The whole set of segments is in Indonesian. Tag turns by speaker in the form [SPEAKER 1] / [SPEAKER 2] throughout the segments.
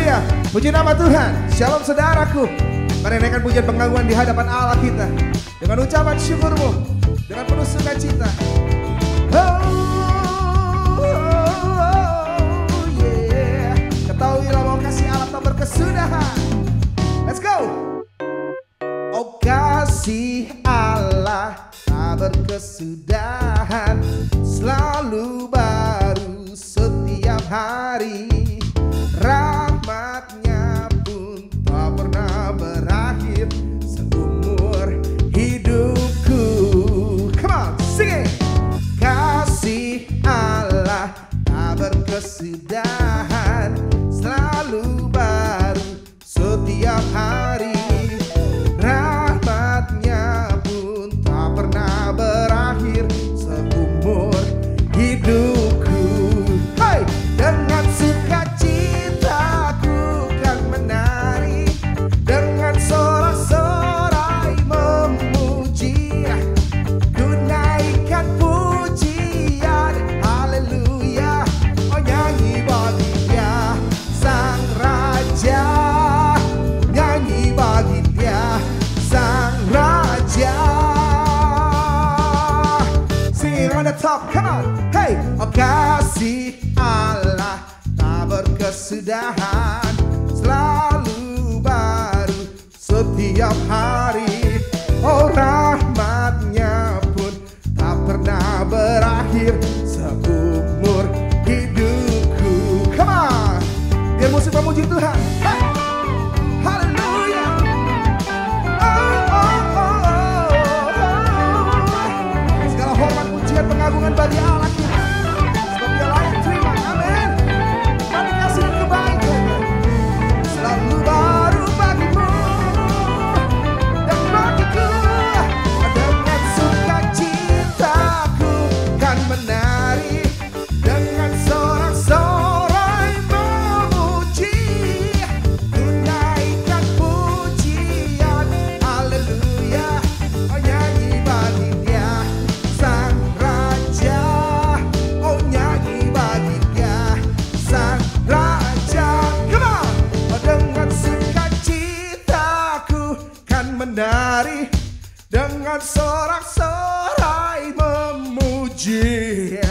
[SPEAKER 1] Haleluya. Puji nama Tuhan. Shalom saudaraku. Mari naikkan pujian pengagungan di hadapan Allah kita dengan ucapan syukurmu, dengan penuh sukacita. Yeah. Ketahuilah bahwa kasih Allah tak berkesudahan. Let's go. Oh kasih Allah tak berkesudahan, selalu baru setiap hari. Rahmatnya pun tak pernah berakhir seumur hidupku. Come on, sing it. Kasih Allah tak berkesudahan, selalu baru setiap hari. Rahmatnya pun tak pernah berakhir seumur hidupku. Hai, dengan sukacitaku kan menari, dengan sorak-sorai memuji, ku naikkan pujian, haleluya. Oh nyanyi bagi Dia Sang Raja, nyanyi bagi Dia Sang Raja. Sing it on the top, come on. Hey, oh kasih Allah tak berkesudahan, selalu baru setiap hari. Oh rahmatnya pun tak pernah berakhir seumur hidupku. Come on, biar musik memuji Tuhan. Hey, haleluya. Segala hormat, pujian, pengagungan bagi Allah kita, sebab Dia layak terima. Amin. Mari kasih dan kebaikan selalu baru bagimu dan bagiku. Dengan sukacitaku kan menari, dengan sorak-sorai memuji, ku naikkan pujian, haleluya. Oh nyanyi bagi Dia Sang Raja, oh nyanyi bagi Dia Sang Raja. Come on. Oh dengan sukacitaku kan menari, dengan sorak-sorai memuji,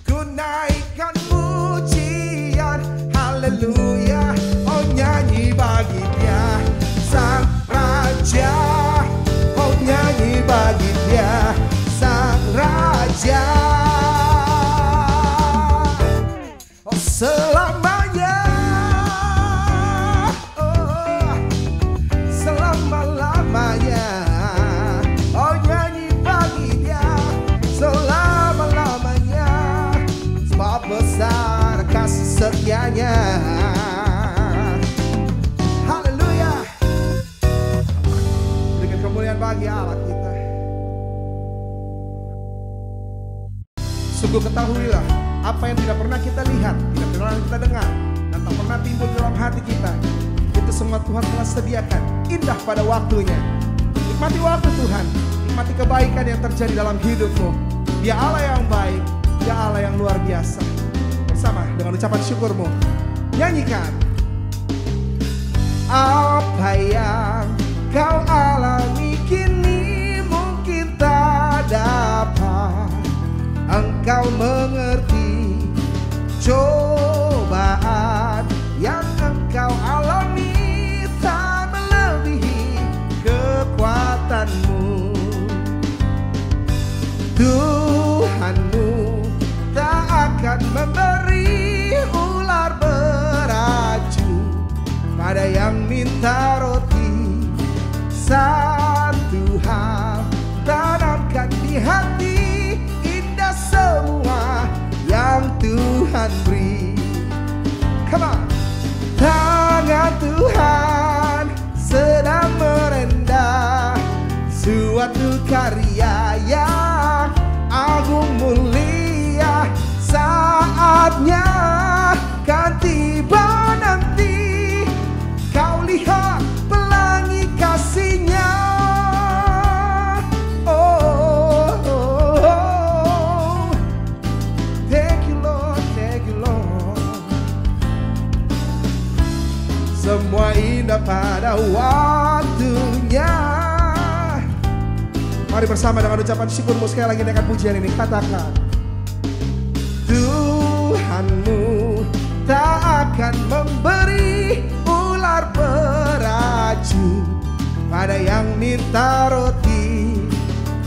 [SPEAKER 1] ku naikkan pujian, haleluya. Oh nyanyi bagi Dia Sang Raja, oh nyanyi bagi Dia Sang Raja. Oh selamanya, oh selama-lamanya. Oh nyanyi bagi Dia selama-lamanya, sebab besar kasih setianya. Haleluya. Berikan kemuliaan bagi Allah kita. Sungguh ketahuilah, apa yang tidak pernah kita lihat, tidak pernah kita dengar, dan tak pernah timbul dalam hati kita, itu semua Tuhan telah sediakan indah pada waktunya. Nikmati waktu Tuhan, nikmati kebaikan yang terjadi dalam hidupmu. Dia Allah yang baik, Dia Allah yang luar biasa. Bersama dengan ucapan syukurmu, nyanyikan. Apa yang kau alami kini mungkin tak dapat engkau mengerti. Cobaan yang engkau alami tak melebihi kekuatanmu. Tuhanmu tak akan memberi ular beracun pada yang minta roti. Satu hal tanamkan di hati, indah semua yang Tuhan beri. Come on. Tangan Tuhan sedang merendah suatu karya yang agung mulia. Saatnya kan tiba nanti, kau lihat pelangi kasih-Nya. Oh, oh, oh. Thank you Lord, thank you Lord. indah pada waktunya. Mari bersama dengan ucapan syukurmu sekali lagi dengan pujian ini katakan, Tuhanmu tak akan memberi ular beracun pada yang minta roti.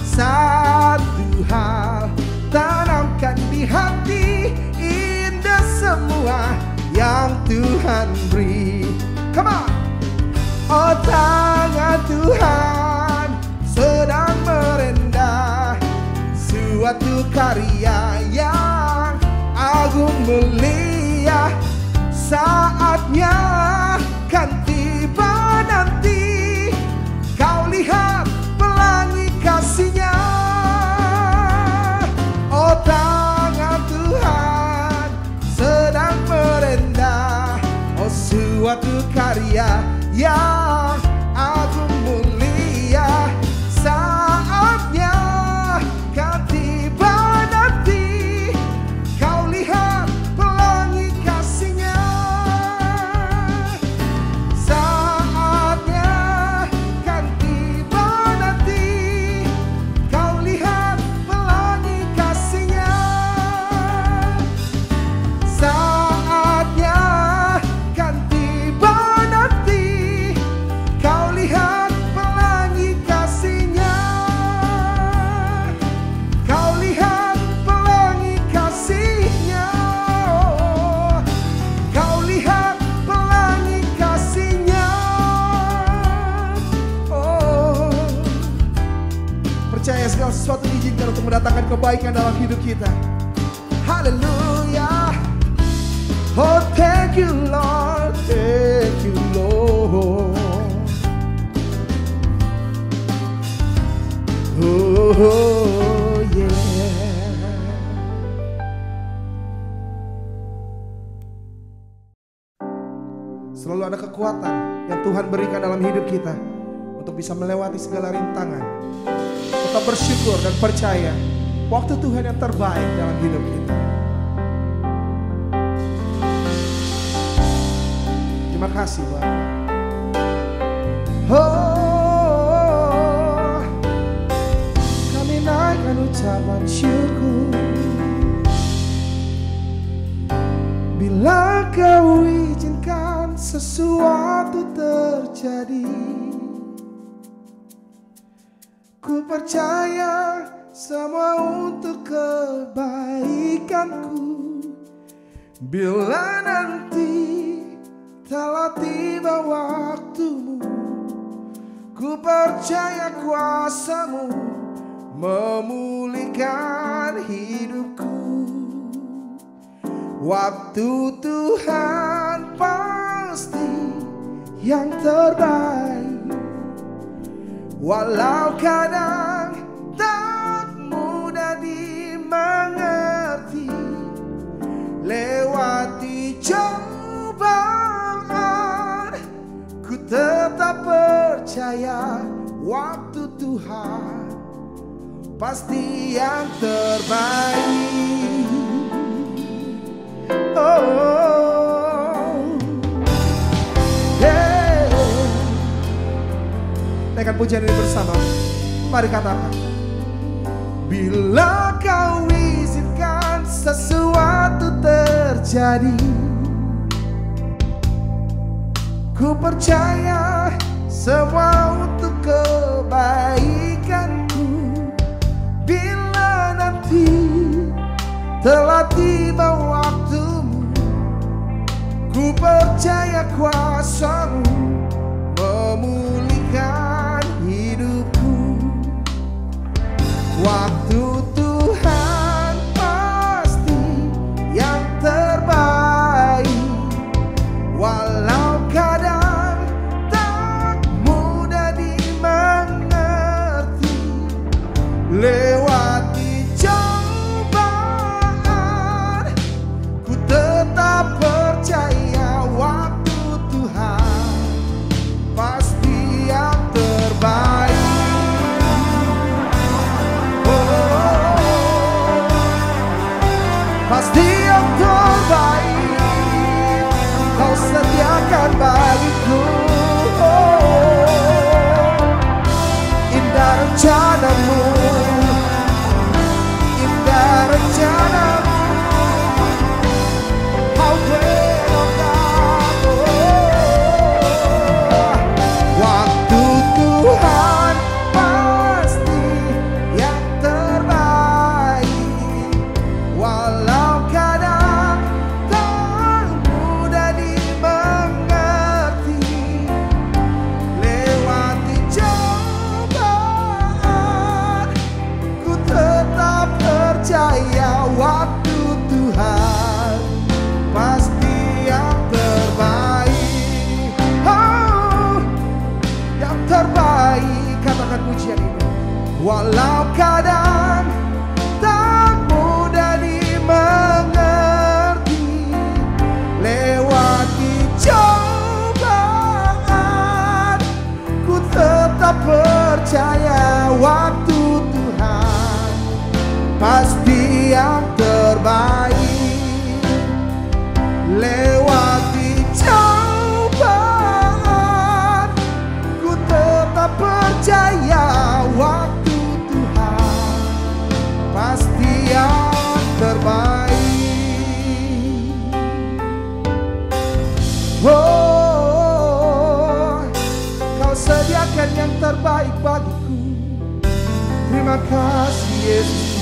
[SPEAKER 1] Satu hal tanamkan di hati, indah semua yang Tuhan beri. Come on. Oh, tangan Tuhan sedang merendah suatu karya yang agung mulia. Saatnya kan tiba nanti, kau lihat pelangi kasih-Nya. Oh, tangan Tuhan sedang merendah, oh suatu karya yang agung mulia. Saatnya kan tiba nanti, kau lihat pelangi kasih-Nya. Saatnya kan tiba nanti, kau lihat pelangi kasih-Nya. Saatnya kan tiba nanti, kau lihat pelangi kasih-Nya. Kau lihat pelangi kasih-Nya. Kau lihat pelangi kasih-Nya. Oh, percaya segala sesuatu diizinkan untuk mendatangkan kebaikan dalam hidup kita. Haleluya. Oh, thank you Lord, thank you Lord. Oh, yeah. Selalu ada kekuatan yang Tuhan berikan dalam hidup kita untuk bisa melewati segala rintangan. Tetap bersyukur dan percaya waktu Tuhan yang terbaik dalam hidup kita. Terima kasih Bapak. Oh, kami naikkan ucapan syukur bila Kau izinkan sesuatu terjadi. Ku percaya semua untuk kebaikanku. Bila nanti telah tiba waktumu, ku percaya kuasa-Mu memulihkan hidupku. Waktu Tuhan pasti yang terbaik, walau kadang tak mudah dimengerti. Lewati cobaan, ku tetap percaya waktu Tuhan pasti yang terbaik. Oh, yeah. Naikkan pujian ini bersama. Mari katakan, bila Kau izinkan sesuatu terjadi, ku percaya semua untuk kebaikanku. Bila nanti telah tiba waktumu, ku percaya kuasa-Mu memulihkan hidupku. Waktu Tuhan pasti yang terbaik, walau kadang tak mudah dimengerti. Lewati cobaan, ku tetap percaya waktu Tuhan Walau keadaan tak mudah dimengerti, lewati cobaan, ku tetap percaya waktu Tuhan pasti yang terbaik. Lewati cobaan, ku tetap percaya waktu Tuhan pasti yang terbaik. Oh, Kau sediakan yang terbaik bagiku. Terima kasih Yesus.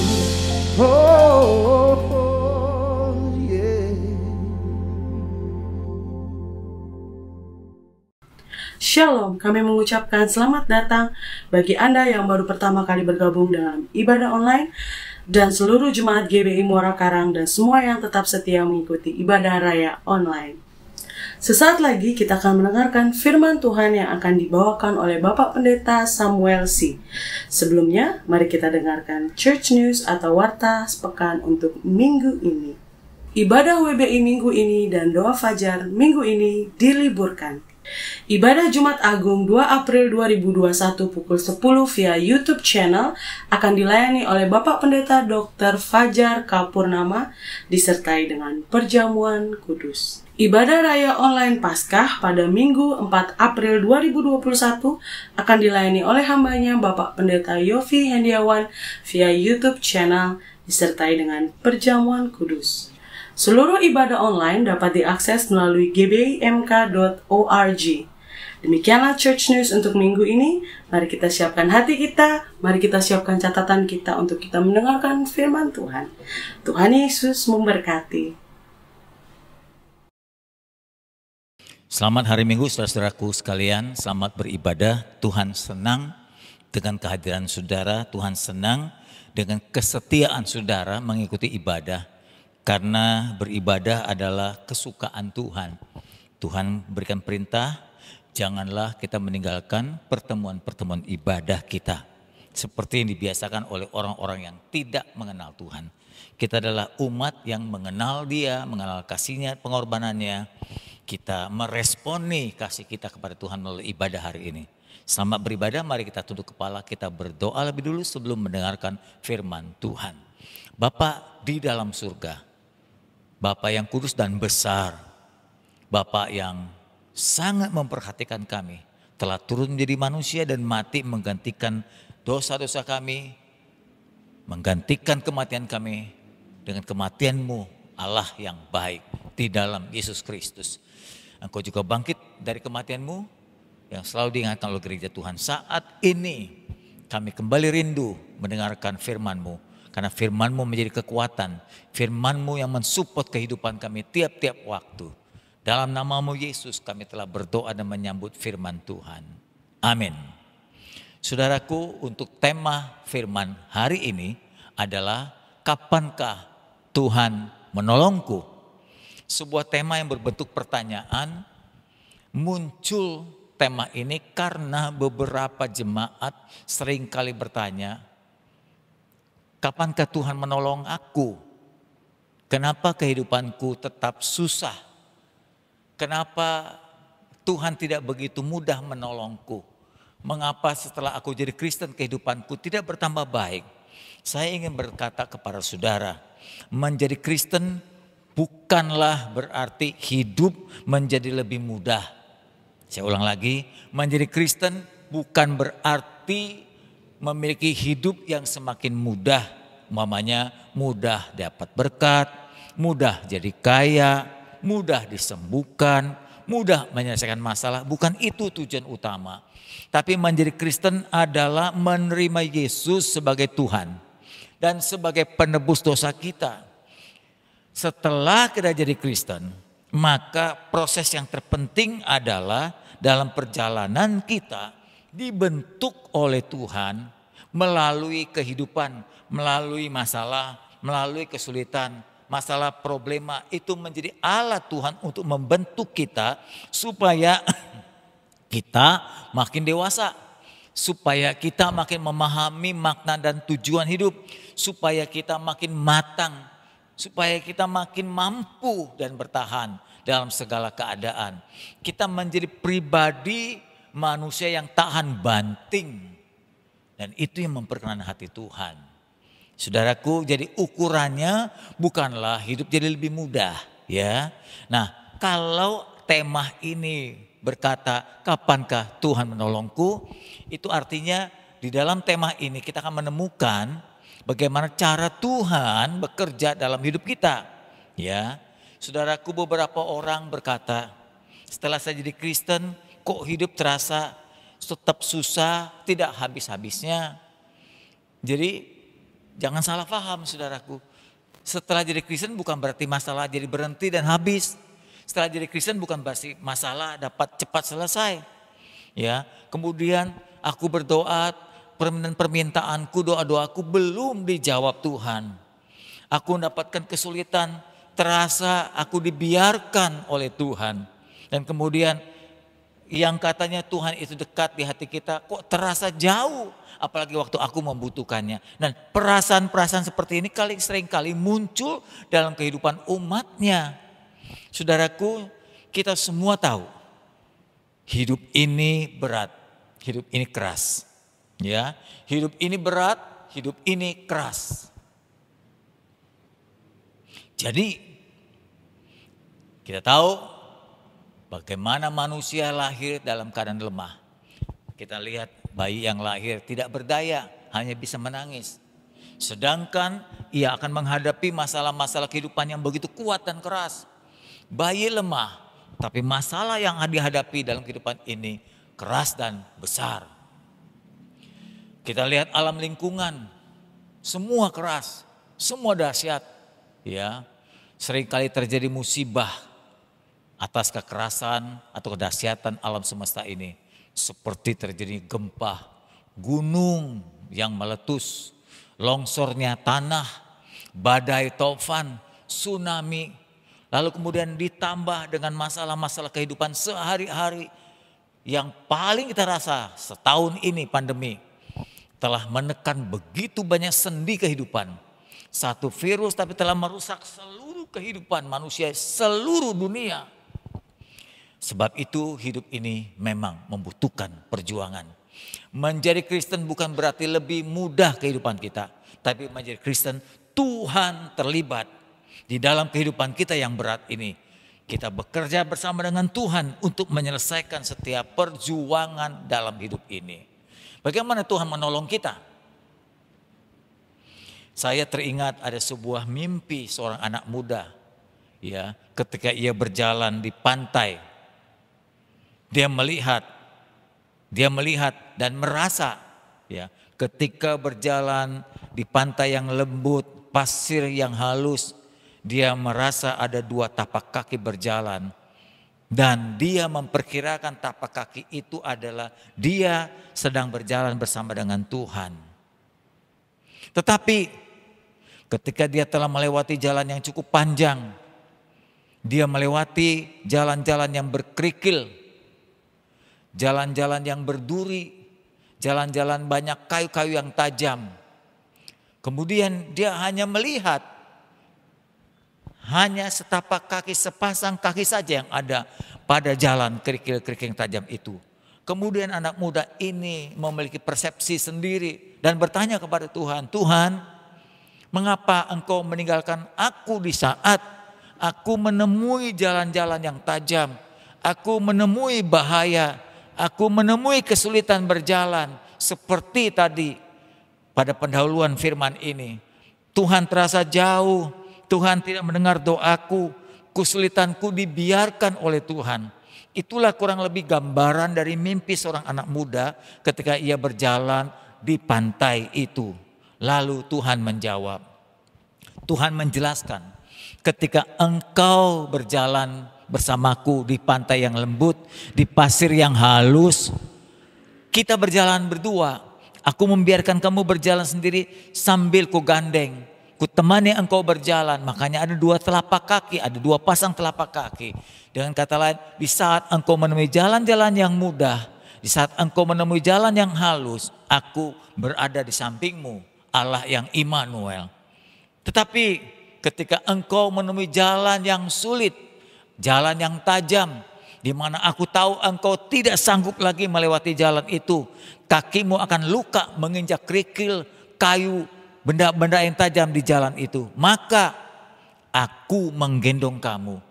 [SPEAKER 2] Shalom, kami mengucapkan selamat datang bagi Anda yang baru pertama kali bergabung dalam ibadah online dan seluruh jemaat GBI Muara Karang dan semua yang tetap setia mengikuti ibadah raya online. Sesaat lagi kita akan mendengarkan firman Tuhan yang akan dibawakan oleh Bapak Pendeta Samuel C. Sebelumnya, mari kita dengarkan Church News atau Warta Sepekan untuk minggu ini. Ibadah WBI minggu ini dan doa fajar minggu ini diliburkan. Ibadah Jumat Agung 2 April 2021 pukul 10 via YouTube channel akan dilayani oleh Bapak Pendeta Dr. Fajar Kapurnama disertai dengan perjamuan kudus. Ibadah Raya Online Paskah pada Minggu 4 April 2021 akan dilayani oleh hambanya Bapak Pendeta Yofi Hendiawan via YouTube channel disertai dengan perjamuan kudus. Seluruh ibadah online dapat diakses melalui gbimk.org. Demikianlah Church News untuk minggu ini. Mari kita siapkan hati kita, mari kita siapkan catatan kita untuk kita mendengarkan firman Tuhan. Tuhan Yesus memberkati.
[SPEAKER 3] Selamat hari Minggu saudara-saudaraku sekalian, selamat beribadah. Tuhan senang dengan kehadiran saudara, Tuhan senang dengan kesetiaan saudara mengikuti ibadah. Karena beribadah adalah kesukaan Tuhan. Tuhan berikan perintah, janganlah kita meninggalkan pertemuan-pertemuan ibadah kita. Seperti yang dibiasakan oleh orang-orang yang tidak mengenal Tuhan. Kita adalah umat yang mengenal Dia, mengenal kasih-Nya, pengorbanannya. Kita meresponi kasih kita kepada Tuhan melalui ibadah hari ini. Selamat beribadah, mari kita tunduk kepala, kita berdoa lebih dulu sebelum mendengarkan firman Tuhan. Bapa di dalam surga, Bapa yang kudus dan besar, Bapa yang sangat memperhatikan kami, telah turun menjadi manusia dan mati menggantikan dosa-dosa kami, menggantikan kematian kami dengan kematian-Mu, Allah yang baik di dalam Yesus Kristus. Engkau juga bangkit dari kematian-Mu yang selalu diingatkan oleh gereja Tuhan. Saat ini kami kembali rindu mendengarkan firman-Mu. Karena firman-Mu menjadi kekuatan, firman-Mu yang mensupport kehidupan kami tiap-tiap waktu. Dalam nama-Mu Yesus kami telah berdoa dan menyambut firman Tuhan. Amin. Saudaraku, untuk tema firman hari ini adalah kapankah Tuhan menolongku? Sebuah tema yang berbentuk pertanyaan. Muncul tema ini karena beberapa jemaat seringkali bertanya, kapankah Tuhan menolong aku? Kenapa kehidupanku tetap susah? Kenapa Tuhan tidak begitu mudah menolongku? Mengapa setelah aku jadi Kristen kehidupanku tidak bertambah baik? Saya ingin berkata kepada saudara, menjadi Kristen bukanlah berarti hidup menjadi lebih mudah. Saya ulang lagi, menjadi Kristen bukan berarti memiliki hidup yang semakin mudah, umpamanya mudah dapat berkat, mudah jadi kaya, mudah disembuhkan, mudah menyelesaikan masalah. Bukan itu tujuan utama. Tapi menjadi Kristen adalah menerima Yesus sebagai Tuhan dan sebagai penebus dosa kita. Setelah kita jadi Kristen, maka proses yang terpenting adalah dalam perjalanan kita dibentuk oleh Tuhan melalui kehidupan, melalui masalah, melalui kesulitan, masalah problema. Itu menjadi alat Tuhan untuk membentuk kita supaya kita makin dewasa. supaya kita makin memahami makna dan tujuan hidup, supaya kita makin matang, supaya kita makin mampu dan bertahan dalam segala keadaan. Kita menjadi pribadi manusia yang tahan banting, dan itu yang memperkenan hati Tuhan. Saudaraku, jadi ukurannya bukanlah hidup jadi lebih mudah, ya. Nah, kalau tema ini berkata, kapankah Tuhan menolongku? Itu artinya di dalam tema ini kita akan menemukan bagaimana cara Tuhan bekerja dalam hidup kita. Ya, saudaraku, beberapa orang berkata, setelah saya jadi Kristen, kok hidup terasa tetap susah, tidak habis-habisnya. Jadi jangan salah paham, saudaraku. Setelah jadi Kristen bukan berarti masalah jadi berhenti dan habis. Setelah jadi Kristen bukan berarti masalah dapat cepat selesai. Ya, kemudian aku berdoa, permintaanku, doa-doaku belum dijawab Tuhan. Aku mendapatkan kesulitan, terasa aku dibiarkan oleh Tuhan. Dan kemudian yang katanya Tuhan itu dekat di hati kita, kok terasa jauh, apalagi waktu aku membutuhkannya. Dan perasaan-perasaan seperti ini seringkali muncul dalam kehidupan umatnya. Saudaraku, kita semua tahu hidup ini berat, hidup ini keras. Ya, hidup ini berat, hidup ini keras. Jadi kita tahu bagaimana manusia lahir dalam keadaan lemah. Kita lihat bayi yang lahir tidak berdaya, hanya bisa menangis. Sedangkan ia akan menghadapi masalah-masalah kehidupan yang begitu kuat dan keras. Bayi lemah, tapi masalah yang dihadapi dalam kehidupan ini keras dan besar. Kita lihat alam lingkungan, semua keras, semua dahsyat. Ya, seringkali terjadi musibah atas kekerasan atau kedahsyatan alam semesta ini. Seperti terjadi gempa, gunung yang meletus, longsornya tanah, badai taufan, tsunami. Lalu kemudian ditambah dengan masalah-masalah kehidupan sehari-hari yang paling kita rasa setahun ini pandemi telah menekan begitu banyak sendi kehidupan. Satu virus tapi telah merusak seluruh kehidupan manusia seluruh dunia. Sebab itu hidup ini memang membutuhkan perjuangan. Menjadi Kristen bukan berarti lebih mudah kehidupan kita, tapi menjadi Kristen Tuhan terlibat di dalam kehidupan kita yang berat ini. Kita bekerja bersama dengan Tuhan untuk menyelesaikan setiap perjuangan dalam hidup ini. Bagaimana Tuhan menolong kita? Saya teringat ada sebuah mimpi seorang anak muda. Ya, ketika ia berjalan di pantai, dia melihat dan merasa, ya, ketika berjalan di pantai yang lembut, pasir yang halus, dia merasa ada dua tapak kaki berjalan. Dan dia memperkirakan tapak kaki itu adalah dia sedang berjalan bersama dengan Tuhan. Tetapi ketika dia telah melewati jalan yang cukup panjang, dia melewati jalan-jalan yang berkerikil, jalan-jalan yang berduri, jalan-jalan banyak kayu-kayu yang tajam. Kemudian dia hanya melihat hanya setapak kaki, sepasang kaki saja yang ada pada jalan kerikil-kerikil tajam itu. Kemudian anak muda ini memiliki persepsi sendiri dan bertanya kepada Tuhan, Tuhan, mengapa engkau meninggalkan aku di saat aku menemui jalan-jalan yang tajam, aku menemui bahaya, aku menemui kesulitan berjalan seperti tadi pada pendahuluan firman ini. Tuhan terasa jauh, Tuhan tidak mendengar doaku, kesulitanku dibiarkan oleh Tuhan. Itulah kurang lebih gambaran dari mimpi seorang anak muda ketika ia berjalan di pantai itu. Lalu Tuhan menjawab, Tuhan menjelaskan, ketika engkau berjalan bersamaku di pantai yang lembut, di pasir yang halus, kita berjalan berdua. Aku membiarkan kamu berjalan sendiri sambil ku gandeng. Ku temani engkau berjalan, makanya ada dua telapak kaki, ada dua pasang telapak kaki. Dengan kata lain, di saat engkau menemui jalan-jalan yang mudah, Di saat engkau menemui jalan yang halus, aku berada di sampingmu, Allah yang Immanuel. Tetapi ketika engkau menemui jalan yang sulit, jalan yang tajam, di mana aku tahu engkau tidak sanggup lagi melewati jalan itu, kakimu akan luka menginjak kerikil, kayu, benda-benda yang tajam di jalan itu. Maka aku menggendong kamu.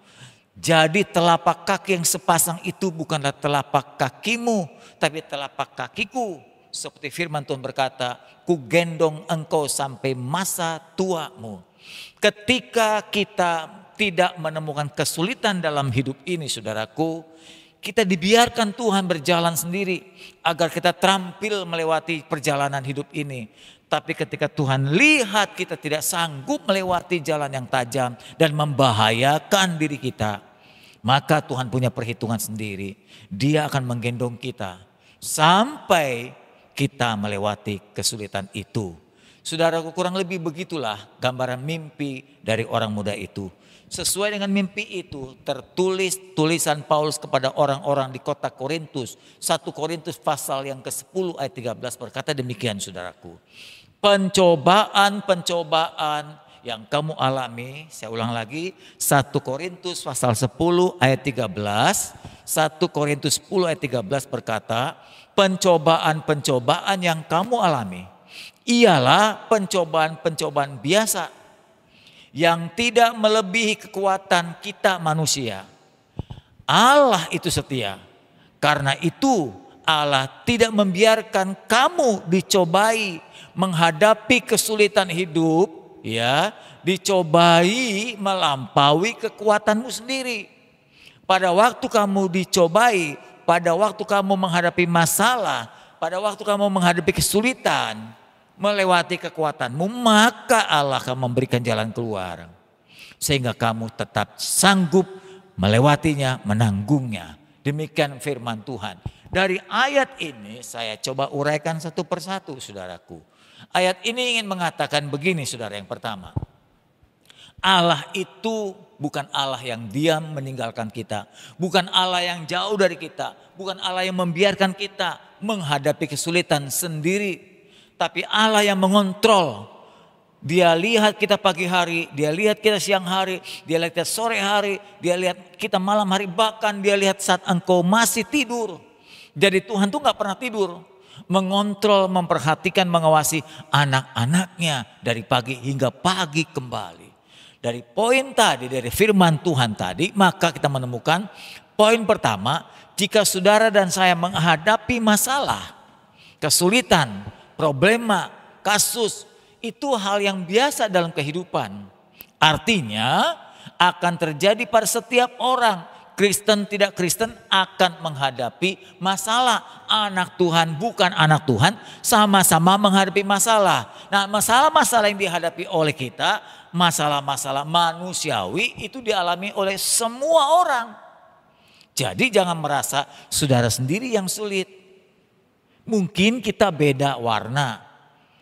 [SPEAKER 3] Jadi telapak kaki yang sepasang itu bukanlah telapak kakimu, tapi telapak kakiku. Seperti firman Tuhan berkata, ku gendong engkau sampai masa tuamu. Ketika kita tidak menemukan kesulitan dalam hidup ini, saudaraku, kita dibiarkan Tuhan berjalan sendiri agar kita terampil melewati perjalanan hidup ini. Tapi ketika Tuhan lihat kita tidak sanggup melewati jalan yang tajam dan membahayakan diri kita, maka Tuhan punya perhitungan sendiri. Dia akan menggendong kita sampai kita melewati kesulitan itu. Saudaraku, kurang lebih begitulah gambaran mimpi dari orang muda itu. Sesuai dengan mimpi itu tertulis tulisan Paulus kepada orang-orang di kota Korintus. 1 Korintus pasal yang ke-10 ayat 13 berkata demikian, saudaraku. Pencobaan-pencobaan yang kamu alami, saya ulang lagi, 1 Korintus pasal 10 ayat 13. 1 Korintus 10 ayat 13 berkata, pencobaan-pencobaan yang kamu alami ialah pencobaan-pencobaan biasa yang tidak melebihi kekuatan kita manusia. Allah itu setia. Karena itu Allah tidak membiarkan kamu dicobai menghadapi kesulitan hidup, ya, dicobai melampaui kekuatanmu sendiri. Pada waktu kamu dicobai, pada waktu kamu menghadapi masalah, pada waktu kamu menghadapi kesulitan, melewati kekuatanmu, maka Allah akan memberikan jalan keluar. Sehingga kamu tetap sanggup melewatinya, menanggungnya. Demikian firman Tuhan. Dari ayat ini saya coba uraikan satu persatu, saudaraku. Ayat ini ingin mengatakan begini, saudara. Yang pertama, Allah itu bukan Allah yang diam meninggalkan kita. Bukan Allah yang jauh dari kita. Bukan Allah yang membiarkan kita menghadapi kesulitan sendiri. Tapi Allah yang mengontrol. Dia lihat kita pagi hari, dia lihat kita siang hari, dia lihat kita sore hari, dia lihat kita malam hari, bahkan dia lihat saat engkau masih tidur. Jadi Tuhan tuh gak pernah tidur. Mengontrol, memperhatikan, mengawasi anak-anaknya dari pagi hingga pagi kembali. Dari poin tadi, dari firman Tuhan tadi, maka kita menemukan poin pertama, jika saudara dan saya menghadapi masalah, kesulitan, problema, kasus, itu hal yang biasa dalam kehidupan. Artinya akan terjadi pada setiap orang. Kristen tidak Kristen akan menghadapi masalah. Anak Tuhan bukan anak Tuhan sama-sama menghadapi masalah. Nah, masalah-masalah yang dihadapi oleh kita, masalah-masalah manusiawi itu dialami oleh semua orang. Jadi jangan merasa saudara sendiri yang sulit. Mungkin kita beda warna,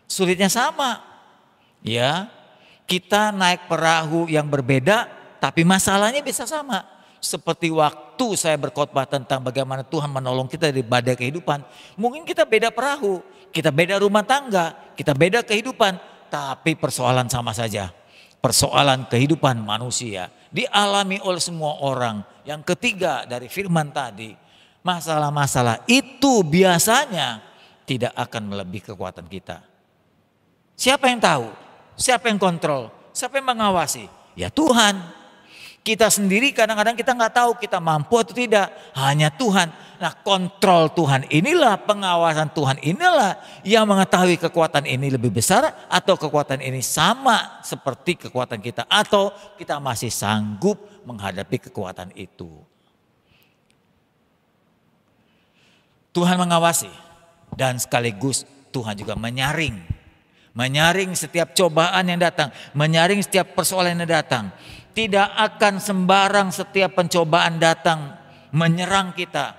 [SPEAKER 3] sulitnya sama. Ya, kita naik perahu yang berbeda, tapi masalahnya bisa sama. Seperti waktu saya berkhotbah tentang bagaimana Tuhan menolong kita dari badai kehidupan. Mungkin kita beda perahu, kita beda rumah tangga, kita beda kehidupan, tapi persoalan sama saja. Persoalan kehidupan manusia dialami oleh semua orang. Yang ketiga dari firman tadi, masalah-masalah itu biasanya tidak akan melebihi kekuatan kita. Siapa yang tahu? Siapa yang kontrol? Siapa yang mengawasi? Ya Tuhan. Kita sendiri kadang-kadang kita nggak tahu kita mampu atau tidak. Hanya Tuhan. Nah, kontrol Tuhan inilah, pengawasan Tuhan inilah yang mengetahui kekuatan ini lebih besar atau kekuatan ini sama seperti kekuatan kita. Atau kita masih sanggup menghadapi kekuatan itu. Tuhan mengawasi dan sekaligus Tuhan juga menyaring. Menyaring setiap cobaan yang datang, menyaring setiap persoalan yang datang. Tidak akan sembarang setiap pencobaan datang menyerang kita,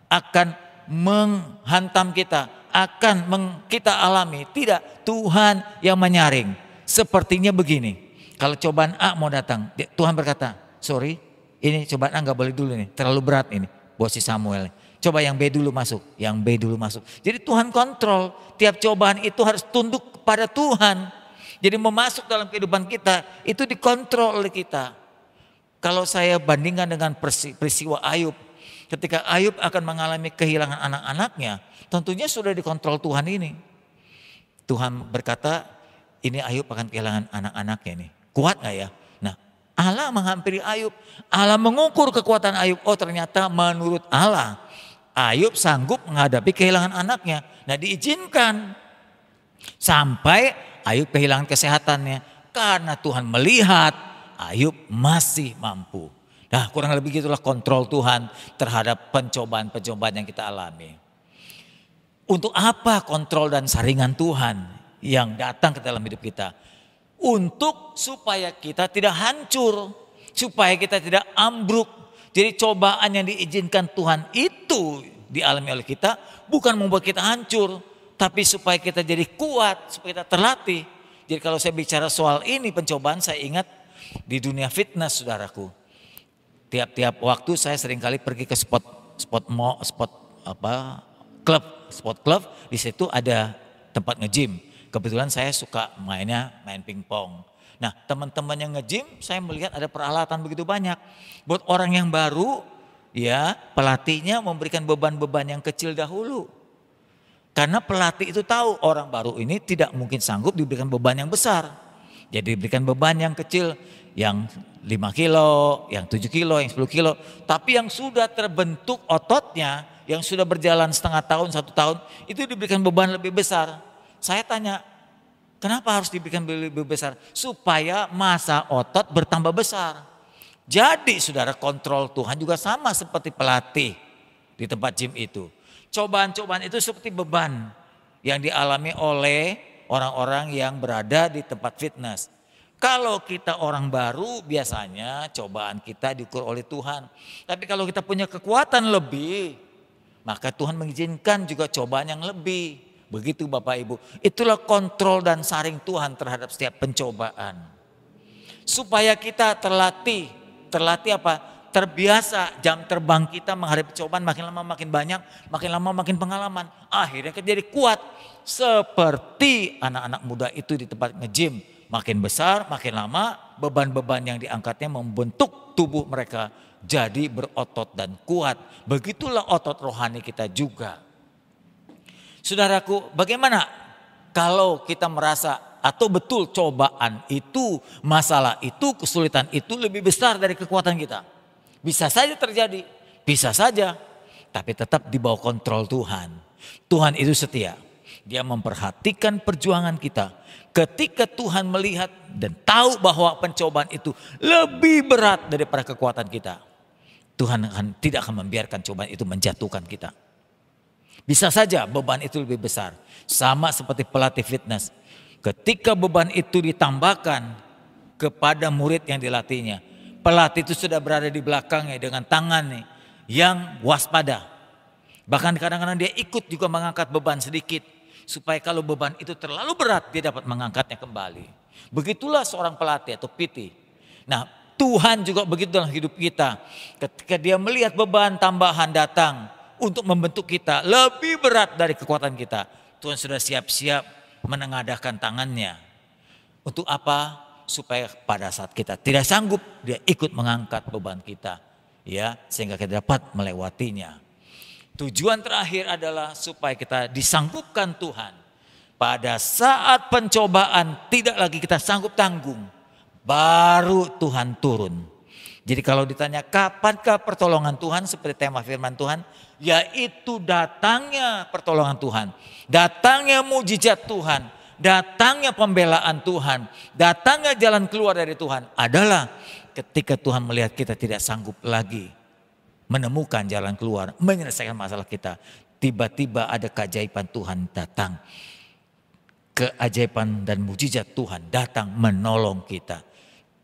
[SPEAKER 3] akan menghantam kita, akan kita alami. Tidak, Tuhan yang menyaring. Sepertinya begini, kalau cobaan A mau datang, Tuhan berkata, sorry, ini cobaan A gak boleh dulu nih, terlalu berat ini buat si Samuel. Coba yang B dulu masuk, yang B dulu masuk. Jadi Tuhan kontrol, tiap cobaan itu harus tunduk kepada Tuhan. Jadi memasuk dalam kehidupan kita, itu dikontrol oleh kita. Kalau saya bandingkan dengan peristiwa Ayub, ketika Ayub akan mengalami kehilangan anak-anaknya, tentunya sudah dikontrol Tuhan ini. Tuhan berkata, ini Ayub akan kehilangan anak-anaknya nih. Kuat gak ya? Nah, Allah menghampiri Ayub. Allah mengukur kekuatan Ayub. Oh ternyata menurut Allah, Ayub sanggup menghadapi kehilangan anaknya. Nah diizinkan sampai Ayub kehilangan kesehatannya. Karena Tuhan melihat Ayub masih mampu. Nah kurang lebih gitulah kontrol Tuhan terhadap pencobaan-pencobaan yang kita alami. Untuk apa kontrol dan saringan Tuhan yang datang ke dalam hidup kita? Untuk supaya kita tidak hancur, supaya kita tidak ambruk. Jadi cobaan yang diizinkan Tuhan itu dialami oleh kita bukan membuat kita hancur, tapi supaya kita jadi kuat, supaya kita terlatih. Jadi kalau saya bicara soal ini pencobaan, saya ingat di dunia fitness saudaraku. Tiap-tiap waktu saya seringkali pergi ke spot klub. Di situ ada tempat nge-gym. Kebetulan saya suka main pingpong. Nah teman-teman yang nge-gym saya melihat ada peralatan begitu banyak. Buat orang yang baru ya pelatihnya memberikan beban-beban yang kecil dahulu. Karena pelatih itu tahu orang baru ini tidak mungkin sanggup diberikan beban yang besar. Jadi diberikan beban yang kecil yang 5 kilo, yang 7 kilo, yang 10 kilo. Tapi yang sudah terbentuk ototnya, yang sudah berjalan setengah tahun, 1 tahun itu diberikan beban lebih besar. Saya tanya, kenapa harus diberikan lebih besar? Supaya massa otot bertambah besar. Jadi saudara kontrol Tuhan juga sama seperti pelatih di tempat gym itu. Cobaan-cobaan itu seperti beban yang dialami oleh orang-orang yang berada di tempat fitness. Kalau kita orang baru biasanya cobaan kita diukur oleh Tuhan. Tapi kalau kita punya kekuatan lebih, maka Tuhan mengizinkan juga cobaan yang lebih. Begitu Bapak Ibu, itulah kontrol dan saring Tuhan terhadap setiap pencobaan. Supaya kita terlatih apa? Terbiasa, jam terbang kita menghadapi cobaan makin lama makin banyak, makin lama makin pengalaman. Akhirnya kita jadi kuat. Seperti anak-anak muda itu di tempat nge-gym. Makin besar, makin lama beban-beban yang diangkatnya membentuk tubuh mereka jadi berotot dan kuat. Begitulah otot rohani kita juga. Saudaraku, bagaimana kalau kita merasa atau betul cobaan itu, masalah itu, kesulitan itu lebih besar dari kekuatan kita? Bisa saja terjadi, bisa saja, tapi tetap di bawah kontrol Tuhan. Tuhan itu setia, Dia memperhatikan perjuangan kita. Ketika Tuhan melihat dan tahu bahwa pencobaan itu lebih berat daripada kekuatan kita, Tuhan tidak akan membiarkan cobaan itu menjatuhkan kita. Bisa saja beban itu lebih besar. Sama seperti pelatih fitness. Ketika beban itu ditambahkan kepada murid yang dilatihnya. Pelatih itu sudah berada di belakangnya dengan tangannya yang waspada. Bahkan kadang-kadang dia ikut juga mengangkat beban sedikit. Supaya kalau beban itu terlalu berat dia dapat mengangkatnya kembali. Begitulah seorang pelatih atau PT. Nah Tuhan juga begitu dalam hidup kita. Ketika dia melihat beban tambahan datang untuk membentuk kita lebih berat dari kekuatan kita, Tuhan sudah siap-siap menengadahkan tangannya. Untuk apa? Supaya pada saat kita tidak sanggup, dia ikut mengangkat beban kita, ya, sehingga kita dapat melewatinya. Tujuan terakhir adalah supaya kita disanggupkan Tuhan. Pada saat pencobaan tidak lagi kita sanggup tanggung, baru Tuhan turun. Jadi kalau ditanya kapankah pertolongan Tuhan seperti tema firman Tuhan, yaitu datangnya pertolongan Tuhan, datangnya mujizat Tuhan, datangnya pembelaan Tuhan, datangnya jalan keluar dari Tuhan adalah ketika Tuhan melihat kita tidak sanggup lagi menemukan jalan keluar, menyelesaikan masalah kita. Tiba-tiba ada keajaiban Tuhan datang. Keajaiban dan mujizat Tuhan datang menolong kita.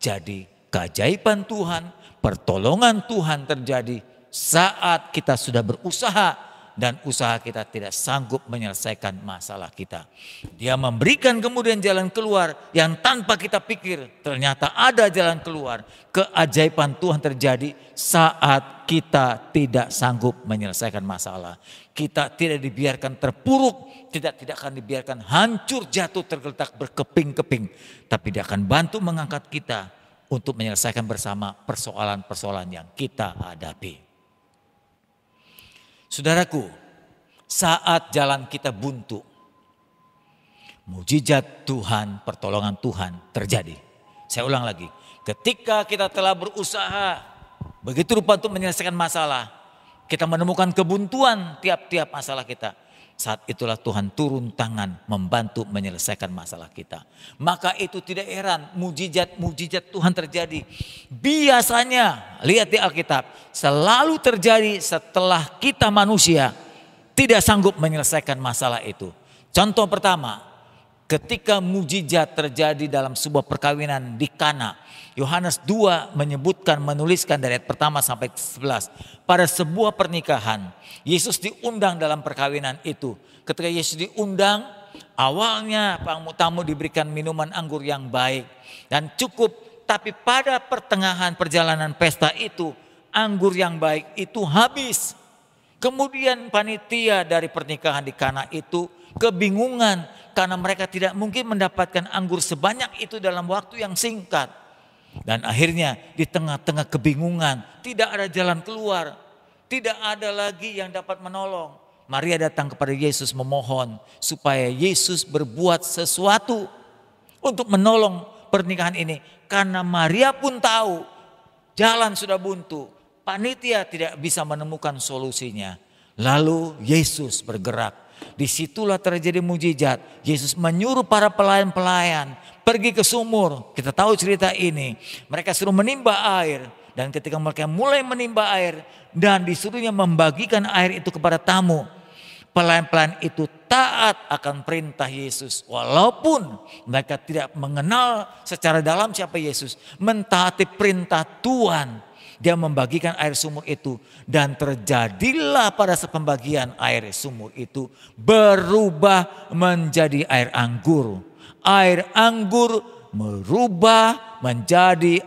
[SPEAKER 3] Jadi keajaiban Tuhan, pertolongan Tuhan terjadi saat kita sudah berusaha dan usaha kita tidak sanggup menyelesaikan masalah kita. Dia memberikan kemudian jalan keluar yang tanpa kita pikir ternyata ada jalan keluar. Keajaiban Tuhan terjadi saat kita tidak sanggup menyelesaikan masalah. Kita tidak dibiarkan terpuruk, tidak akan dibiarkan hancur, jatuh, tergeletak, berkeping-keping. Tapi dia akan bantu mengangkat kita untuk menyelesaikan bersama persoalan-persoalan yang kita hadapi. Saudaraku, saat jalan kita buntu, mujizat Tuhan, pertolongan Tuhan terjadi. Saya ulang lagi, ketika kita telah berusaha begitu rupa untuk menyelesaikan masalah, kita menemukan kebuntuan tiap-tiap masalah kita. Saat itulah Tuhan turun tangan membantu menyelesaikan masalah kita. Maka itu tidak heran mujizat Tuhan terjadi. Biasanya, lihat di Alkitab, selalu terjadi setelah kita manusia tidak sanggup menyelesaikan masalah itu. Contoh pertama, ketika mujizat terjadi dalam sebuah perkawinan di Kana. Yohanes 2 menuliskan dari ayat pertama sampai 11. Pada sebuah pernikahan, Yesus diundang dalam perkawinan itu. Ketika Yesus diundang, awalnya tamu diberikan minuman anggur yang baik dan cukup. Tapi pada pertengahan perjalanan pesta itu, anggur yang baik itu habis. Kemudian panitia dari pernikahan di Kana itu kebingungan karena mereka tidak mungkin mendapatkan anggur sebanyak itu dalam waktu yang singkat. Dan akhirnya di tengah-tengah kebingungan, tidak ada jalan keluar, tidak ada lagi yang dapat menolong. Maria datang kepada Yesus memohon supaya Yesus berbuat sesuatu untuk menolong pernikahan ini. Karena Maria pun tahu jalan sudah buntu, panitia tidak bisa menemukan solusinya. Lalu Yesus bergerak. Disitulah terjadi mujizat. Yesus menyuruh para pelayan-pelayan pergi ke sumur. Kita tahu cerita ini. Mereka suruh menimba air. Dan ketika mereka mulai menimba air dan disuruhnya membagikan air itu kepada tamu, pelayan-pelayan itu taat akan perintah Yesus. Walaupun mereka tidak mengenal secara dalam siapa Yesus, mentaati perintah Tuhan. Dia membagikan air sumur itu dan terjadilah pada pembagian air sumur itu berubah menjadi air anggur. Air anggur berubah menjadi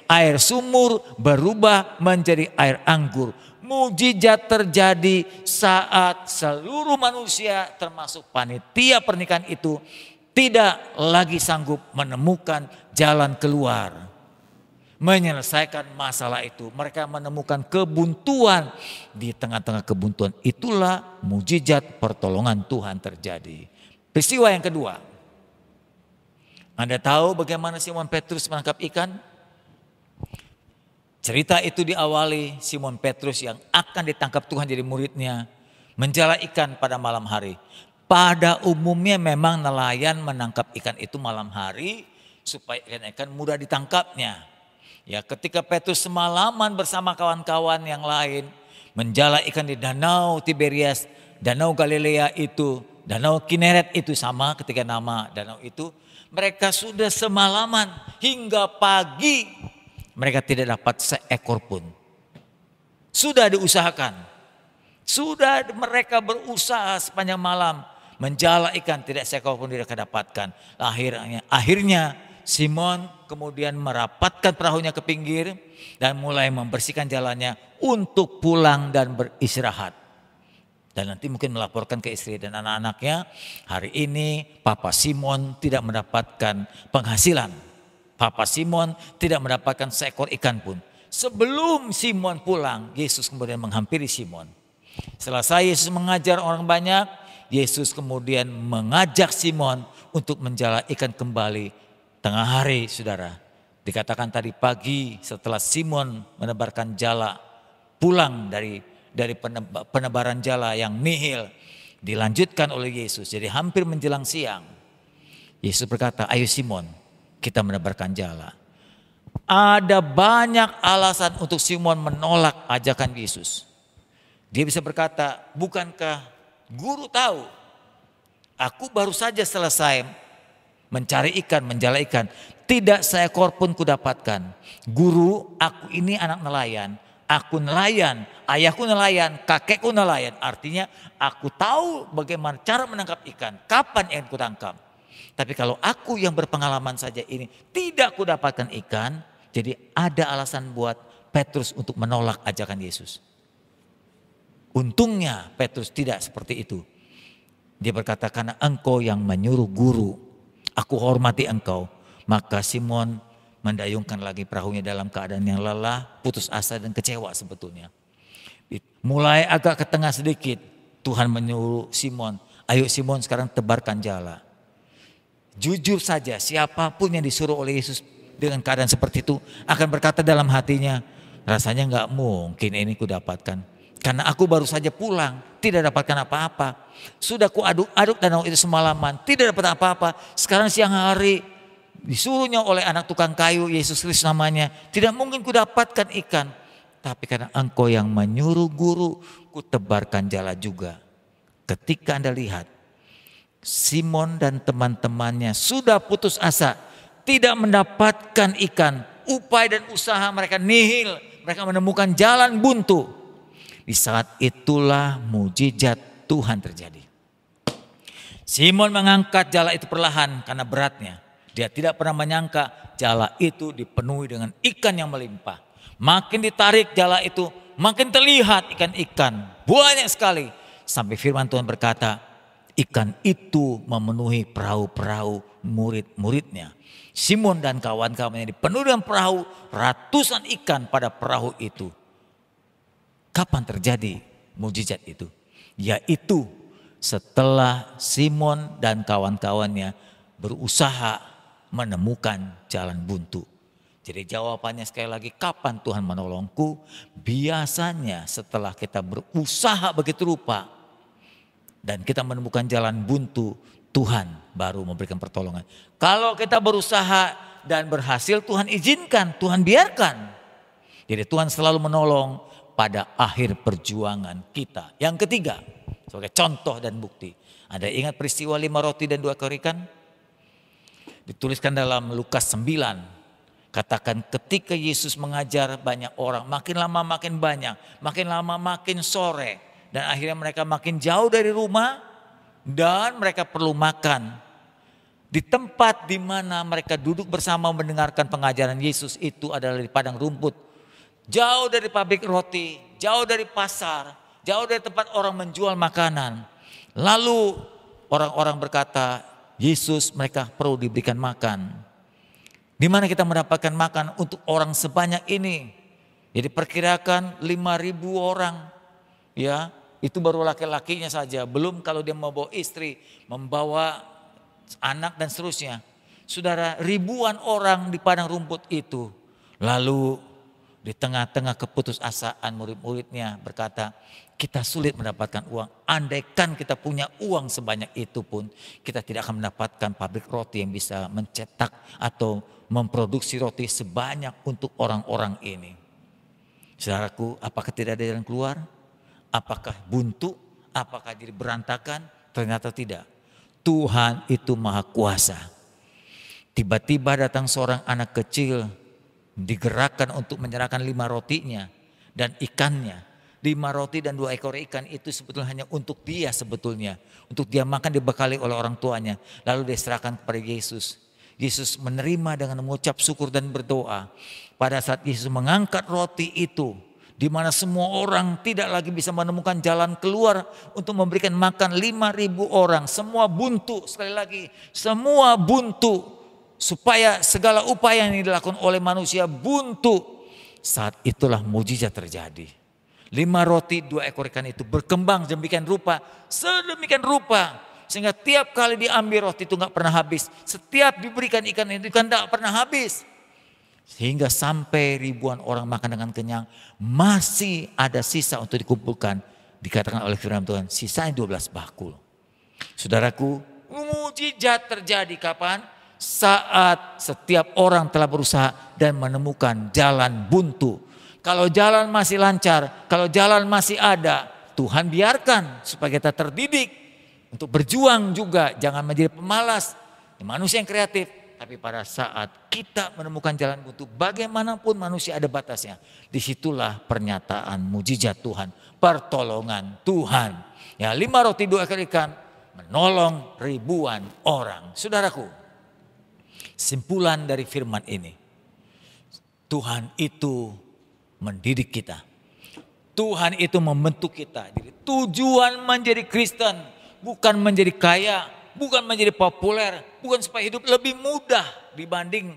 [SPEAKER 3] air sumur berubah menjadi air anggur. Mujizat terjadi saat seluruh manusia termasuk panitia pernikahan itu tidak lagi sanggup menemukan jalan keluar. Menyelesaikan masalah itu. Mereka menemukan kebuntuan. Di tengah-tengah kebuntuan itulah mujizat pertolongan Tuhan terjadi. Peristiwa yang kedua. Anda tahu bagaimana Simon Petrus menangkap ikan? Cerita itu diawali Simon Petrus yang akan ditangkap Tuhan jadi muridnya. Menjala ikan pada malam hari. Pada umumnya memang nelayan menangkap ikan itu malam hari. Supaya ikan-ikan mudah ditangkapnya. Ya, ketika Petrus semalaman bersama kawan-kawan yang lain menjala ikan di danau Tiberias, danau Galilea itu, danau Kineret itu sama ketika nama danau itu. Mereka sudah semalaman hingga pagi mereka tidak dapat seekor pun. Sudah diusahakan, sudah mereka berusaha sepanjang malam menjala ikan, tidak seekor pun tidak dapatkan. Akhirnya Simon kemudian merapatkan perahunya ke pinggir dan mulai membersihkan jalannya untuk pulang dan beristirahat. Dan nanti mungkin melaporkan ke istri dan anak-anaknya, hari ini Papa Simon tidak mendapatkan penghasilan. Papa Simon tidak mendapatkan seekor ikan pun. Sebelum Simon pulang, Yesus kemudian menghampiri Simon. Selesai Yesus mengajar orang banyak, Yesus kemudian mengajak Simon untuk menjala ikan kembali. Tengah hari, saudara, dikatakan tadi pagi setelah Simon menebarkan jala, pulang dari penebaran jala yang nihil, dilanjutkan oleh Yesus. Jadi hampir menjelang siang, Yesus berkata, ayo Simon, kita menebarkan jala. Ada banyak alasan untuk Simon menolak ajakan Yesus. Dia bisa berkata, bukankah guru tahu, aku baru saja selesai mencari ikan, menjala ikan. Tidak seekor pun kudapatkan. Guru, aku ini anak nelayan. Aku nelayan, ayahku nelayan, kakekku nelayan. Artinya aku tahu bagaimana cara menangkap ikan, kapan yang aku tangkap. Tapi kalau aku yang berpengalaman saja ini tidak kudapatkan ikan, jadi ada alasan buat Petrus untuk menolak ajakan Yesus. Untungnya Petrus tidak seperti itu. Dia berkata, karena engkau yang menyuruh guru, aku hormati engkau. Maka Simon mendayungkan lagi perahunya dalam keadaan yang lelah, putus asa dan kecewa sebetulnya. Mulai agak ke tengah sedikit, Tuhan menyuruh Simon, ayo Simon sekarang tebarkan jala. Jujur saja, siapapun yang disuruh oleh Yesus dengan keadaan seperti itu akan berkata dalam hatinya, rasanya nggak mungkin ini kudapatkan. Karena aku baru saja pulang, tidak dapatkan apa-apa. Sudah kuaduk-aduk danau itu semalaman, tidak dapat apa-apa. Sekarang siang hari disuruhnya oleh anak tukang kayu, Yesus Kristus namanya, tidak mungkin kudapatkan ikan. Tapi karena engkau yang menyuruh guru, kutebarkan jala juga. Ketika Anda lihat, Simon dan teman-temannya sudah putus asa, tidak mendapatkan ikan. Upaya dan usaha mereka nihil, mereka menemukan jalan buntu. Di saat itulah mujizat Tuhan terjadi. Simon mengangkat jala itu perlahan karena beratnya. Dia tidak pernah menyangka jala itu dipenuhi dengan ikan yang melimpah. Makin ditarik jala itu, makin terlihat ikan-ikan. Banyak sekali. Sampai firman Tuhan berkata, ikan itu memenuhi perahu-perahu murid-muridnya. Simon dan kawan-kawannya dipenuhi dengan perahu, ratusan ikan pada perahu itu. Kapan terjadi mujizat itu? Yaitu setelah Simon dan kawan-kawannya berusaha menemukan jalan buntu. Jadi jawabannya sekali lagi, kapan Tuhan menolongku? Biasanya setelah kita berusaha begitu rupa dan kita menemukan jalan buntu, Tuhan baru memberikan pertolongan. Kalau kita berusaha dan berhasil, Tuhan izinkan, Tuhan biarkan. Jadi Tuhan selalu menolong pada akhir perjuangan kita. Yang ketiga, sebagai contoh dan bukti. Anda ingat peristiwa 5 roti dan 2 ekor ikan? Dituliskan dalam Lukas 9. Katakan ketika Yesus mengajar banyak orang, makin lama makin banyak, makin lama makin sore. Dan akhirnya mereka makin jauh dari rumah dan mereka perlu makan. Di tempat di mana mereka duduk bersama mendengarkan pengajaran Yesus itu adalah di padang rumput. Jauh dari pabrik roti, jauh dari pasar, jauh dari tempat orang menjual makanan. Lalu orang-orang berkata, Yesus mereka perlu diberikan makan. Di mana kita mendapatkan makan untuk orang sebanyak ini? Jadi perkirakan 5.000 orang. Ya, itu baru laki-lakinya saja. Belum kalau dia membawa istri, membawa anak dan seterusnya. Saudara, ribuan orang di padang rumput itu. Lalu di tengah-tengah keputusasaan murid-muridnya berkata, kita sulit mendapatkan uang. Andaikan kita punya uang sebanyak itu pun, kita tidak akan mendapatkan pabrik roti yang bisa mencetak atau memproduksi roti sebanyak untuk orang-orang ini. Saudaraku, apakah tidak ada jalan keluar? Apakah buntu? Apakah jadi berantakan? Ternyata tidak. Tuhan itu maha kuasa. Tiba-tiba datang seorang anak kecil, digerakkan untuk menyerahkan 5 rotinya dan ikannya. 5 roti dan 2 ekor ikan itu sebetulnya hanya untuk dia sebetulnya. Untuk dia makan, dibekali oleh orang tuanya. Lalu dia serahkan kepada Yesus. Yesus menerima dengan mengucap syukur dan berdoa. Pada saat Yesus mengangkat roti itu, di mana semua orang tidak lagi bisa menemukan jalan keluar untuk memberikan makan 5.000 orang. Semua buntu, sekali lagi, semua buntu. Supaya segala upaya yang dilakukan oleh manusia buntu. Saat itulah mujizat terjadi. 5 roti 2 ekor ikan itu berkembang sedemikian rupa. Sehingga tiap kali diambil roti itu gak pernah habis. Setiap diberikan ikan itu kan gak pernah habis. Sehingga sampai ribuan orang makan dengan kenyang. Masih ada sisa untuk dikumpulkan. Dikatakan oleh firman Tuhan, sisanya 12 bakul. Saudaraku, mujizat terjadi kapan? Saat setiap orang telah berusaha dan menemukan jalan buntu. Kalau jalan masih lancar, kalau jalan masih ada, Tuhan biarkan supaya kita terdidik untuk berjuang juga. Jangan menjadi pemalas. Manusia yang kreatif Tapi pada saat kita menemukan jalan buntu, bagaimanapun manusia ada batasnya. Disitulah pernyataan mujizat Tuhan, pertolongan Tuhan. Ya, 5 roti 2 ekor ikan menolong ribuan orang. Saudaraku, simpulan dari firman ini, Tuhan itu mendidik kita. Tuhan itu membentuk kita. Jadi tujuan menjadi Kristen bukan menjadi kaya, bukan menjadi populer, bukan supaya hidup lebih mudah dibanding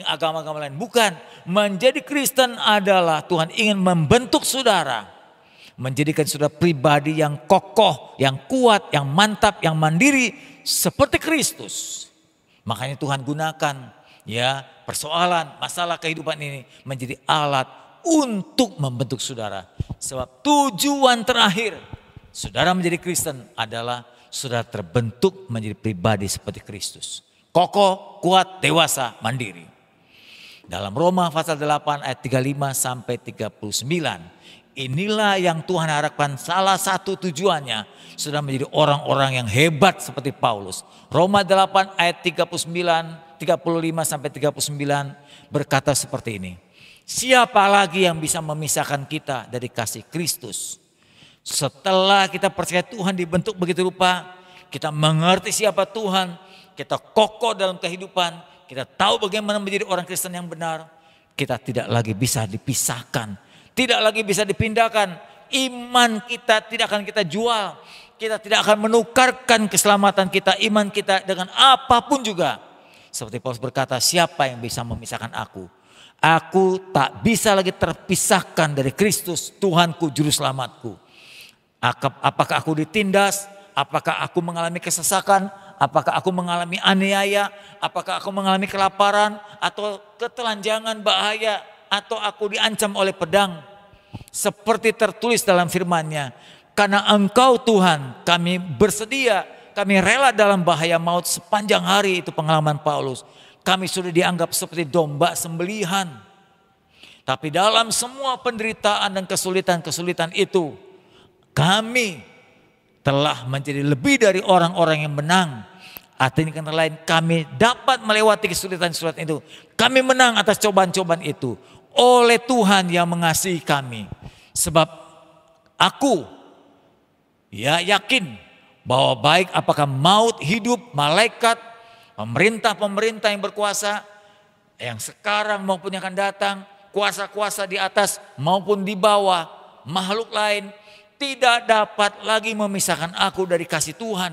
[SPEAKER 3] agama-agama lain. Bukan. Menjadi Kristen adalah Tuhan ingin membentuk saudara, menjadikan saudara pribadi yang kokoh, yang kuat, yang mantap, yang mandiri seperti Kristus. Makanya Tuhan gunakan ya persoalan, masalah kehidupan ini menjadi alat untuk membentuk saudara. Sebab tujuan terakhir saudara menjadi Kristen adalah saudara terbentuk menjadi pribadi seperti Kristus. Kokoh, kuat, dewasa, mandiri. Dalam Roma pasal 8 ayat 35 sampai 39. Inilah yang Tuhan harapkan, salah satu tujuannya saudara menjadi orang-orang yang hebat seperti Paulus. Roma 8 ayat 35 sampai 39 berkata seperti ini. Siapa lagi yang bisa memisahkan kita dari kasih Kristus? Setelah kita percaya Tuhan dibentuk begitu rupa, kita mengerti siapa Tuhan, kita kokoh dalam kehidupan, kita tahu bagaimana menjadi orang Kristen yang benar, kita tidak lagi bisa dipisahkan, tidak lagi bisa dipindahkan. Iman kita tidak akan kita jual, kita tidak akan menukarkan keselamatan kita, iman kita dengan apapun juga. Seperti Paulus berkata, siapa yang bisa memisahkan aku? Aku tak bisa lagi terpisahkan dari Kristus, Tuhanku, Juru Selamatku. Apakah aku ditindas? Apakah aku mengalami kesesakan? Apakah aku mengalami aniaya? Apakah aku mengalami kelaparan? Atau ketelanjangan bahaya? Atau aku diancam oleh pedang? Seperti tertulis dalam firman-Nya. Karena Engkau Tuhan kami bersedia, kami rela dalam bahaya maut sepanjang hari. Itu pengalaman Paulus. Kami sudah dianggap seperti domba sembelihan. Tapi dalam semua penderitaan dan kesulitan-kesulitan itu, kami telah menjadi lebih dari orang-orang yang menang. Artinya kata lain, kami dapat melewati kesulitan-kesulitan itu. Kami menang atas cobaan-cobaan itu oleh Tuhan yang mengasihi kami. Sebab aku yakin bahwa baik apakah maut, hidup, malaikat, pemerintah-pemerintah yang berkuasa, yang sekarang maupun yang akan datang, kuasa-kuasa di atas maupun di bawah, makhluk lain, tidak dapat lagi memisahkan aku dari kasih Tuhan.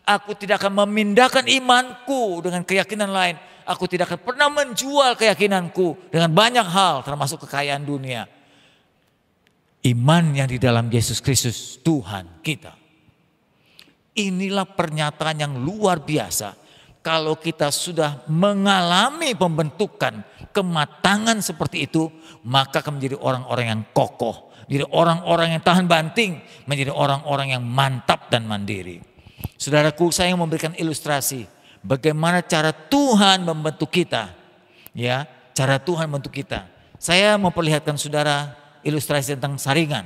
[SPEAKER 3] Aku tidak akan memindahkan imanku dengan keyakinan lain. Aku tidak akan pernah menjual keyakinanku dengan banyak hal, termasuk kekayaan dunia. Iman yang di dalam Yesus Kristus Tuhan kita. Inilah pernyataan yang luar biasa. Kalau kita sudah mengalami pembentukan kematangan seperti itu, maka akan menjadi orang-orang yang kokoh, menjadi orang-orang yang tahan banting, menjadi orang-orang yang mantap dan mandiri. Saudaraku, saya memberikan ilustrasi bagaimana cara Tuhan membentuk kita, ya, cara Tuhan membentuk kita. Saya memperlihatkan saudara ilustrasi tentang saringan.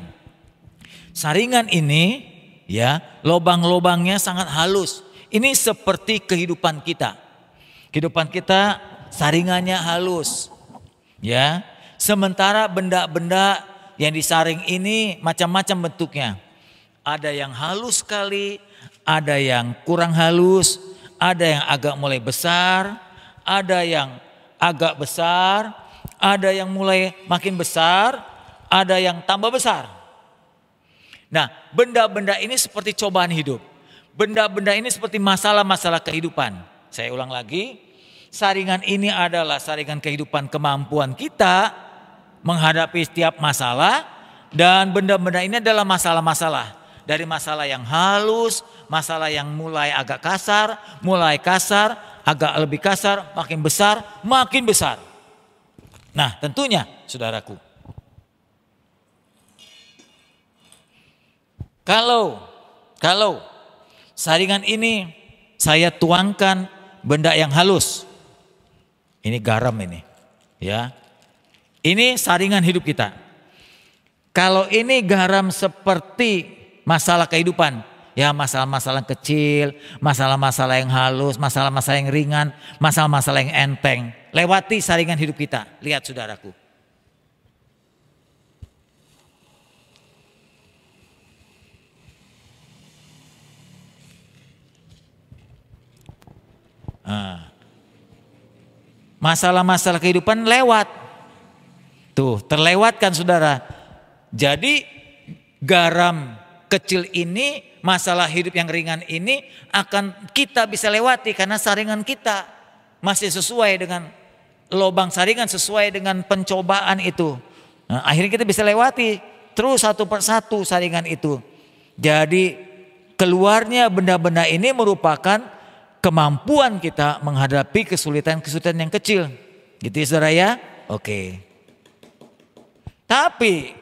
[SPEAKER 3] Saringan ini, ya, lubang-lubangnya sangat halus. Ini seperti kehidupan kita. Kehidupan kita saringannya halus. Ya. Sementara benda-benda yang disaring ini macam-macam bentuknya. Ada yang halus sekali, ada yang kurang halus, ada yang agak mulai besar, ada yang agak besar, ada yang mulai makin besar, ada yang tambah besar. Nah, benda-benda ini seperti cobaan hidup. Benda-benda ini seperti masalah-masalah kehidupan. Saya ulang lagi, saringan ini adalah saringan kehidupan, kemampuan kita menghadapi setiap masalah. Dan benda-benda ini adalah masalah-masalah. Dari masalah yang halus, masalah yang mulai agak kasar, agak lebih kasar, makin besar, makin besar. Nah, tentunya saudaraku, kalau saringan ini saya tuangkan benda yang halus. Ini garam ini, ya. Ini saringan hidup kita. Kalau ini garam seperti masalah kehidupan, Ya masalah-masalah kecil, masalah-masalah yang halus, masalah-masalah yang ringan, masalah-masalah yang enteng. Lewati saringan hidup kita. Lihat saudaraku. Masalah-masalah kehidupan lewat. Tuh, terlewatkan saudara. Jadi garam kecil ini, masalah hidup yang ringan ini akan kita bisa lewati karena saringan kita masih sesuai dengan lubang saringan, sesuai dengan pencobaan itu. Nah, akhirnya kita bisa lewati terus satu persatu saringan itu. Jadi keluarnya benda-benda ini merupakan kemampuan kita menghadapi kesulitan-kesulitan yang kecil. Gitu ya saudara ya? Oke. Tapi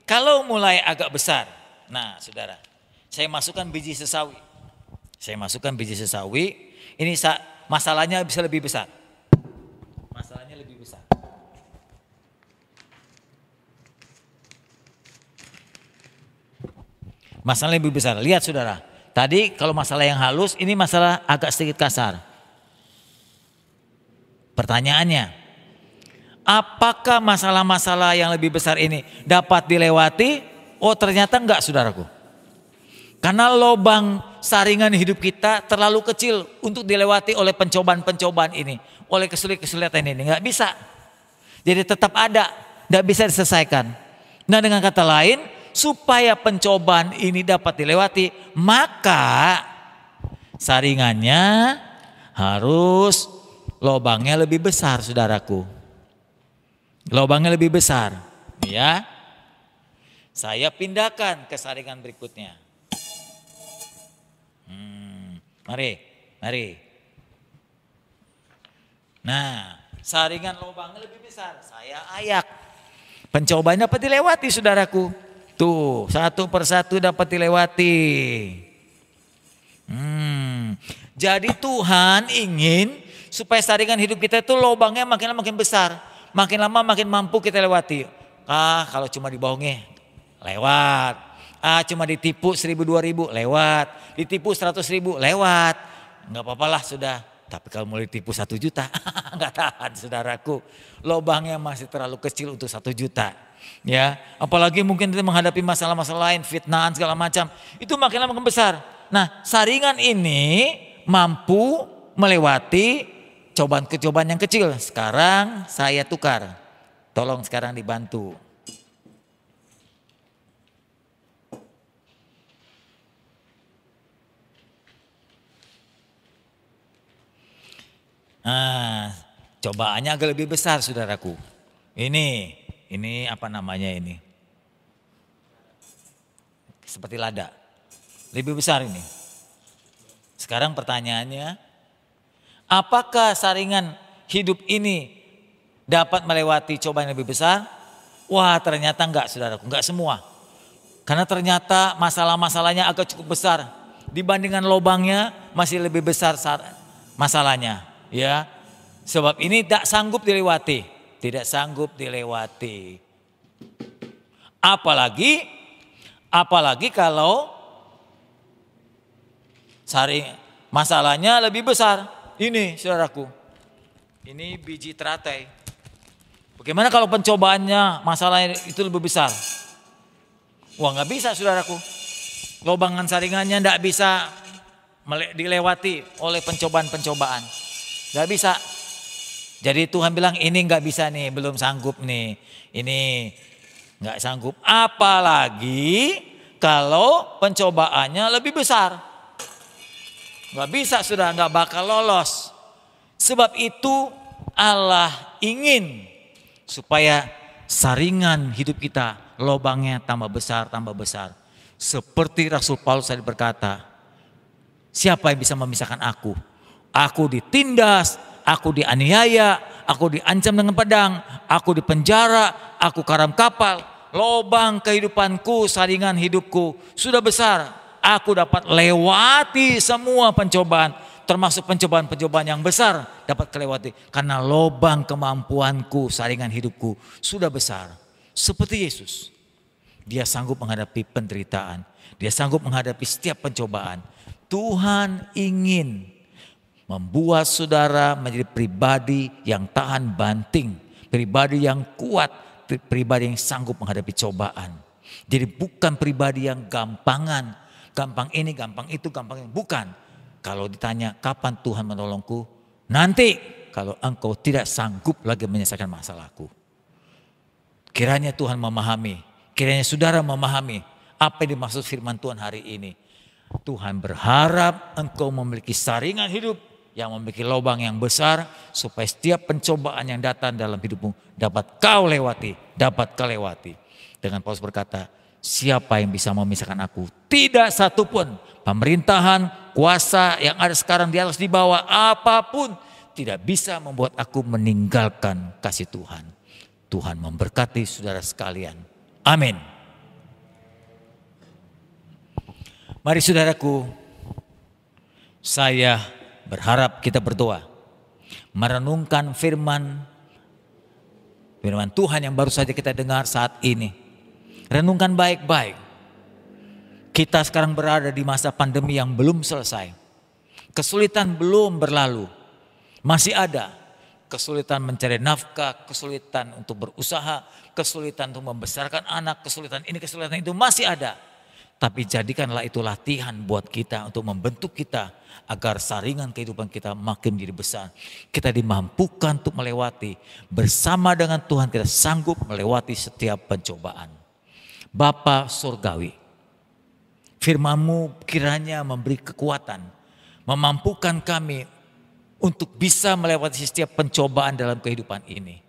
[SPEAKER 3] kalau mulai agak besar, nah saudara, saya masukkan biji sesawi. Saya masukkan biji sesawi, ini masalahnya bisa lebih besar. Masalahnya lebih besar. Masalah lebih besar. Lihat saudara, tadi kalau masalah yang halus, ini masalah agak sedikit kasar. Pertanyaannya, apakah masalah-masalah yang lebih besar ini dapat dilewati? Oh ternyata enggak saudaraku. Karena lubang saringan hidup kita terlalu kecil untuk dilewati oleh pencobaan-pencobaan ini. Oleh kesulitan ini. Enggak bisa. Jadi tetap ada. Enggak bisa diselesaikan. Nah dengan kata lain, supaya pencobaan ini dapat dilewati, maka saringannya harus lubangnya lebih besar saudaraku. Lubangnya lebih besar, ya. Saya pindahkan ke saringan berikutnya. Mari. Nah, saringan lubangnya lebih besar. Saya ayak. Pencobaan dapat dilewati, saudaraku. Tuh, satu persatu dapat dilewati. Jadi Tuhan ingin supaya saringan hidup kita itu lubangnya makin lama makin besar. Makin lama makin mampu kita lewati. Kalau cuma dibohongi, lewat. Cuma ditipu 1.000 2.000, lewat. Ditipu 100.000, lewat. Enggak apa-apalah sudah. Tapi kalau mulai ditipu 1 juta, enggak tahan saudaraku. Lubangnya masih terlalu kecil untuk 1 juta. Ya, apalagi mungkin kita menghadapi masalah-masalah lain, fitnahan segala macam. Itu makin lama makin besar. Nah, saringan ini mampu melewati cobaan-cobaan yang kecil. Sekarang saya tukar. Tolong sekarang dibantu. Cobaannya agak lebih besar saudaraku. Ini apa namanya ini? Seperti lada. Lebih besar ini. Sekarang pertanyaannya, apakah saringan hidup ini dapat melewati cobaan yang lebih besar? Wah ternyata enggak saudaraku, enggak semua. Karena ternyata masalah-masalahnya agak cukup besar. Dibandingkan lubangnya masih lebih besar masalahnya. Ya, sebab ini tidak sanggup dilewati. Tidak sanggup dilewati. Apalagi kalau masalahnya lebih besar. Ini saudaraku, ini biji teratai. Bagaimana kalau pencobaannya masalahnya itu lebih besar? Wah nggak bisa saudaraku. Lobangan saringannya nggak bisa dilewati oleh pencobaan-pencobaan. Nggak bisa. Jadi Tuhan bilang ini nggak bisa nih, belum sanggup nih. Ini nggak sanggup. Apalagi kalau pencobaannya lebih besar. Nggak bisa sudah, nggak bakal lolos. Sebab itu Allah ingin supaya saringan hidup kita lubangnya tambah besar, tambah besar. Seperti Rasul Paulus tadi berkata, siapa yang bisa memisahkan aku? Aku ditindas, aku dianiaya, aku diancam dengan pedang, aku dipenjara, aku karam kapal. Lubang kehidupanku, saringan hidupku sudah besar. Aku dapat lewati semua pencobaan, termasuk pencobaan-pencobaan yang besar dapat kelewati. Karena lubang kemampuanku, saringan hidupku sudah besar. Seperti Yesus. Dia sanggup menghadapi penderitaan. Dia sanggup menghadapi setiap pencobaan. Tuhan ingin membuat saudara menjadi pribadi yang tahan banting, pribadi yang kuat, pribadi yang sanggup menghadapi cobaan. Jadi bukan pribadi yang gampangan, gampang ini, gampang itu, gampang ini. Bukan. Kalau ditanya kapan Tuhan menolongku, nanti kalau engkau tidak sanggup lagi menyelesaikan masalahku. Kiranya Tuhan memahami, kiranya saudara memahami apa yang dimaksud firman Tuhan hari ini. Tuhan berharap engkau memiliki saringan hidup yang memiliki lubang yang besar, supaya setiap pencobaan yang datang dalam hidupmu dapat kau lewati, dapat kau lewati. Dengan Paulus berkata, siapa yang bisa memisahkan aku? Tidak satupun. Pemerintahan, kuasa yang ada sekarang di atas di bawah, apapun tidak bisa membuat aku meninggalkan kasih Tuhan. Tuhan memberkati saudara sekalian. Amin. Mari saudaraku, saya berharap kita berdoa, merenungkan firman Tuhan yang baru saja kita dengar saat ini. Renungkan baik-baik. Kita sekarang berada di masa pandemi yang belum selesai. Kesulitan belum berlalu. Masih ada kesulitan mencari nafkah, kesulitan untuk berusaha, kesulitan untuk membesarkan anak, kesulitan ini, kesulitan itu masih ada. Tapi jadikanlah itu latihan buat kita untuk membentuk kita agar saringan kehidupan kita makin menjadi besar. Kita dimampukan untuk melewati, bersama dengan Tuhan kita sanggup melewati setiap pencobaan. Bapa Surgawi, firman-Mu kiranya memberi kekuatan, memampukan kami untuk bisa melewati setiap pencobaan dalam kehidupan ini.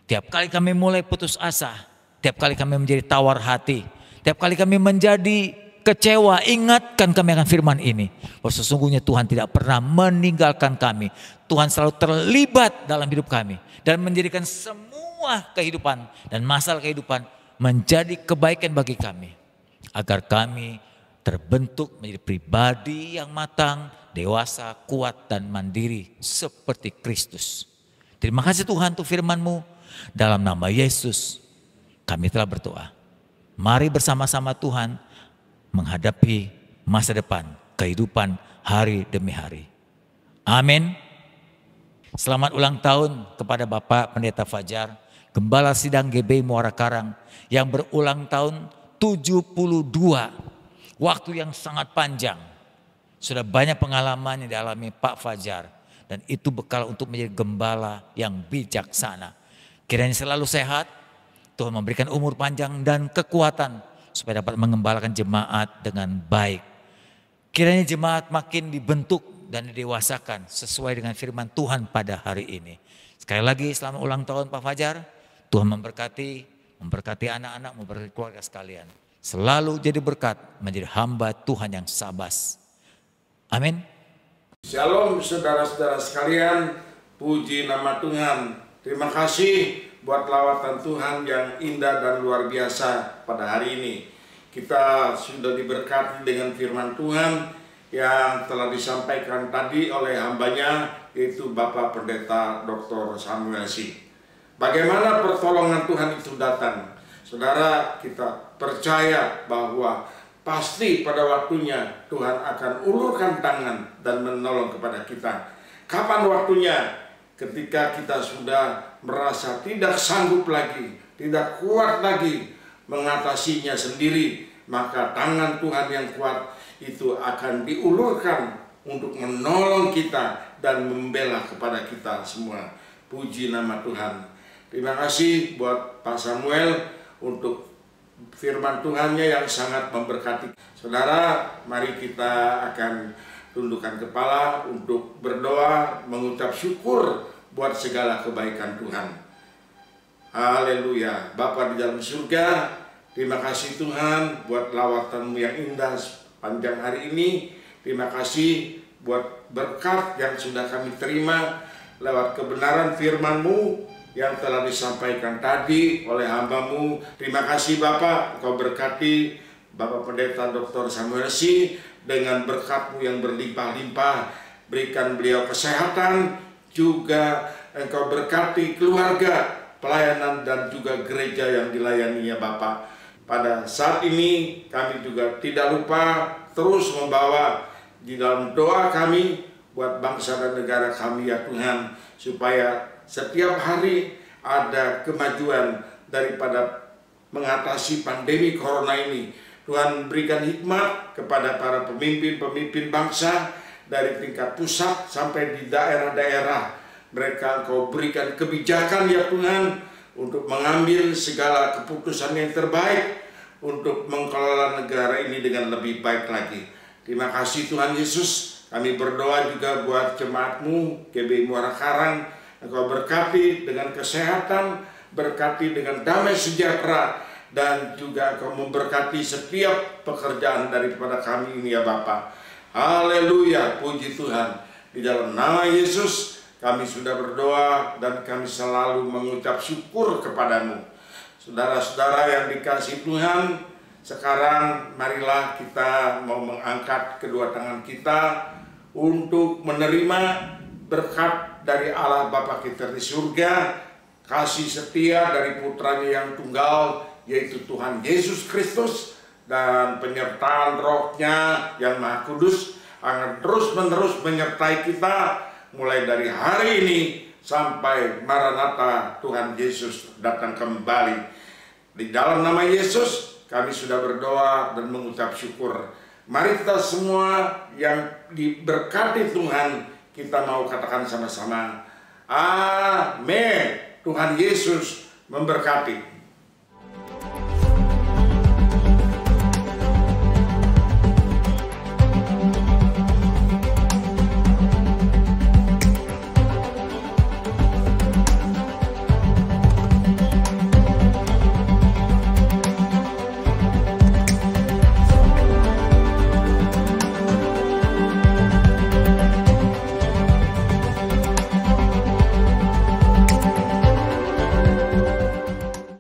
[SPEAKER 3] Tiap kali kami mulai putus asa, tiap kali kami menjadi tawar hati, tiap kali kami menjadi kecewa, ingatkan kami akan firman ini. Bahwa sesungguhnya Tuhan tidak pernah meninggalkan kami. Tuhan selalu terlibat dalam hidup kami. Dan menjadikan semua kehidupan dan masalah kehidupan menjadi kebaikan bagi kami. Agar kami terbentuk menjadi pribadi yang matang, dewasa, kuat dan mandiri seperti Kristus. Terima kasih Tuhan untuk firman-Mu. Dalam nama Yesus kami telah berdoa. Mari bersama-sama Tuhan menghadapi masa depan, kehidupan hari demi hari. Amin. Selamat ulang tahun kepada Bapak Pendeta Fajar, Gembala Sidang GBI Muara Karang yang berulang tahun 72. Waktu yang sangat panjang. Sudah banyak pengalaman yang dialami Pak Fajar. Dan itu bekal untuk menjadi gembala yang bijaksana. Kiranya selalu sehat. Tuhan memberikan umur panjang dan kekuatan. Supaya dapat mengembalakan jemaat dengan baik. Kiranya jemaat makin dibentuk dan didewasakan. Sesuai dengan firman Tuhan pada hari ini. Sekali lagi selamat ulang tahun Pak Fajar. Tuhan memberkati anak-anak, memberkati keluarga sekalian. Selalu jadi berkat, menjadi hamba Tuhan yang sabas. Amin.
[SPEAKER 4] Shalom saudara-saudara sekalian, puji nama Tuhan. Terima kasih buat lawatan Tuhan yang indah dan luar biasa pada hari ini. Kita sudah diberkati dengan firman Tuhan yang telah disampaikan tadi oleh hambanya, yaitu Bapak Pendeta Dr. Samuel Si. Bagaimana pertolongan Tuhan itu datang? Saudara, kita percaya bahwa pasti pada waktunya Tuhan akan ulurkan tangan dan menolong kepada kita. Kapan waktunya? Ketika kita sudah merasa tidak sanggup lagi, tidak kuat lagi mengatasinya sendiri, maka tangan Tuhan yang kuat itu akan diulurkan untuk menolong kita dan membela kepada kita semua. Puji nama Tuhan. Terima kasih buat Pak Samuel untuk firman Tuhannya yang sangat memberkati. Saudara, mari kita akan tundukkan kepala untuk berdoa, mengucap syukur buat segala kebaikan Tuhan. Haleluya. Bapa di dalam surga, terima kasih Tuhan buat lawatan-Mu yang indah sepanjang hari ini. Terima kasih buat berkat yang sudah kami terima lewat kebenaran firman-Mu yang telah disampaikan tadi oleh hamba-Mu. Terima kasih Bapak, Engkau berkati Bapak Pendeta Dr. Samuel Si dengan berkat-Mu yang berlimpah-limpah. Berikan beliau kesehatan, juga Engkau berkati keluarga, pelayanan dan juga gereja yang dilayaninya Bapak. Pada saat ini kami juga tidak lupa terus membawa di dalam doa kami buat bangsa dan negara kami ya Tuhan, supaya setiap hari ada kemajuan daripada mengatasi pandemi corona ini. Tuhan berikan hikmat kepada para pemimpin-pemimpin bangsa dari tingkat pusat sampai di daerah-daerah. Mereka Engkau berikan kebijakan ya Tuhan untuk mengambil segala keputusan yang terbaik untuk mengelola negara ini dengan lebih baik lagi. Terima kasih Tuhan Yesus. Kami berdoa juga buat jemaat-Mu GBI Muara Karang. Engkau berkati dengan kesehatan, berkati dengan damai sejahtera, dan juga Engkau memberkati setiap pekerjaan daripada kami ini ya Bapa. Haleluya, puji Tuhan. Di dalam nama Yesus kami sudah berdoa dan kami selalu mengucap syukur kepadamu. Saudara-saudara yang dikasihi Tuhan, sekarang marilah kita mau mengangkat kedua tangan kita untuk menerima berkat dari Allah Bapa kita di surga, kasih setia dari putranya yang tunggal, yaitu Tuhan Yesus Kristus, dan penyertaan Roh-Nya yang Maha Kudus akan terus-menerus menyertai kita mulai dari hari ini sampai Maranatha Tuhan Yesus datang kembali. Di dalam nama Yesus kami sudah berdoa dan mengucap syukur. Mari kita semua yang diberkati Tuhan, kita mau katakan sama-sama, amin. Tuhan Yesus memberkati.